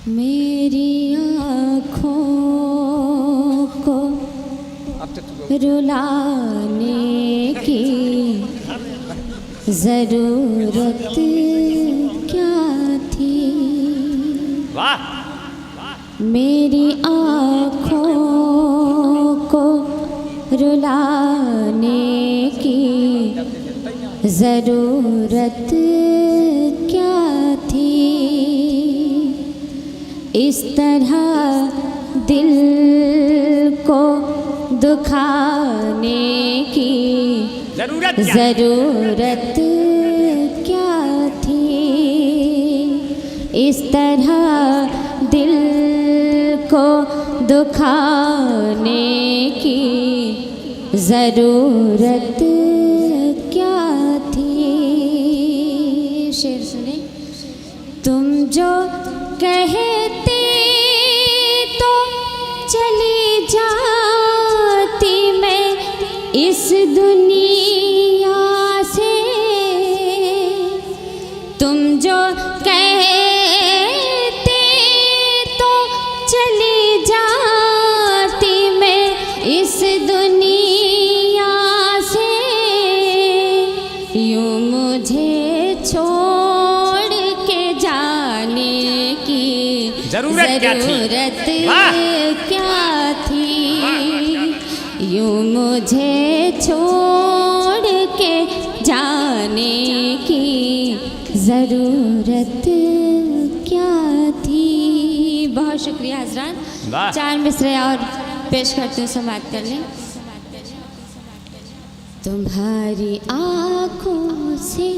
मेरी आँखों को रुलाने की जरूरत क्या थी। मेरी आँखों को रुलाने की जरूरत क्या थी। इस तरह दिल को दुखाने की जरूरत क्या थी। इस तरह दिल को दुखाने की जरूरत क्या थी। शेर सुने। तुम जो कहते तो चली जाती मैं इस दुनिया से। तुम जो कहते तो चली जाती मैं इस दुनिया से। यूं मुझे छोड़ के जाने की जरूरत क्या थी। यूं मुझे छोड़ के जाने की ज़रूरत क्या थी। बहुत शुक्रिया हजरात। 4 मिसरे और पेश करते हैं, समाप्त कर लें। तुम्हारी आँखों से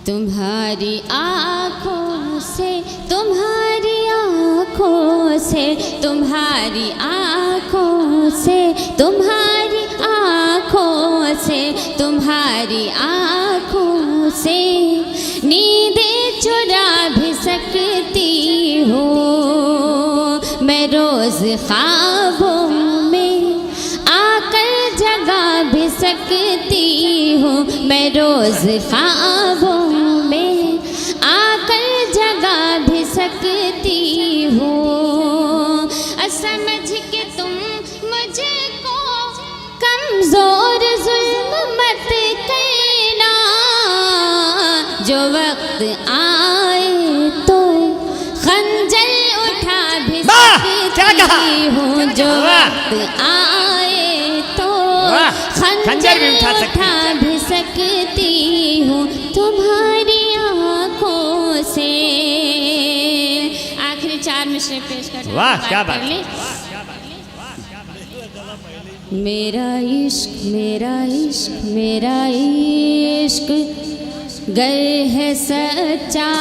तुम्हारी आँखों से तुम्हारी आँखों से तुम्हारी आँखों से तुम्हारी आँखों से तुम्हारी आँखों से नींदें चुरा भी सकती हो मैं रोज़ ख्वाबों में आकर जगा भी सकती हूँ मैं रोज़ ख्वाबों में आकर जगा भी सकती हूँ। समझ के तुम मुझको कमज़ोर जुल्म मत करना। जो वक्त आए तो खंजर उठा भी सकती हूँ। जो वक्त आए तो खंजर उठा भी सकती हूँ तुम्हारी आँखों से। आखिरी 4 मिसरे पेश कर। वाह क्या बात। मेरा इश्क मेरा इश्क मेरा इश्क गर है सच्चा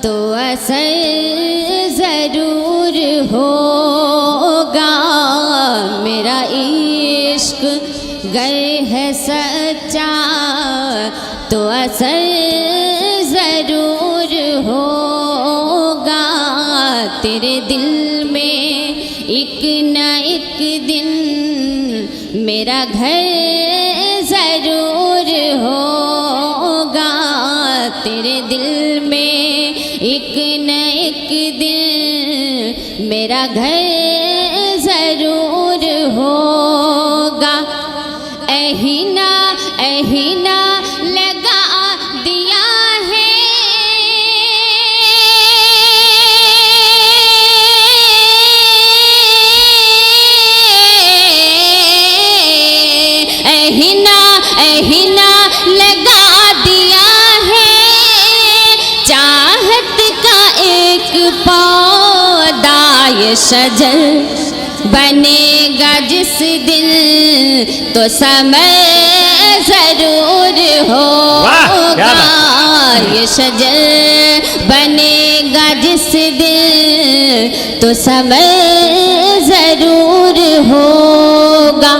तो असर ज़रूर होगा। मेरा इश्क गर है सच्चा तो असर ज़रूर होगा। तेरे दिल में एक न एक दिन मेरा घर ज़रूर होगा। तेरे दिल में एक न एक दिन मेरा घर ज़रूर होगा। एहीना एहीना लगा दिया है एहीना एहीना लगा दिया है चाहत का एक पौधा। ये शजर बनेगा जिस दिन तो समय ज़रूर होगा। ये शजर बनेगा जिस दिन तो समय ज़रूर होगा।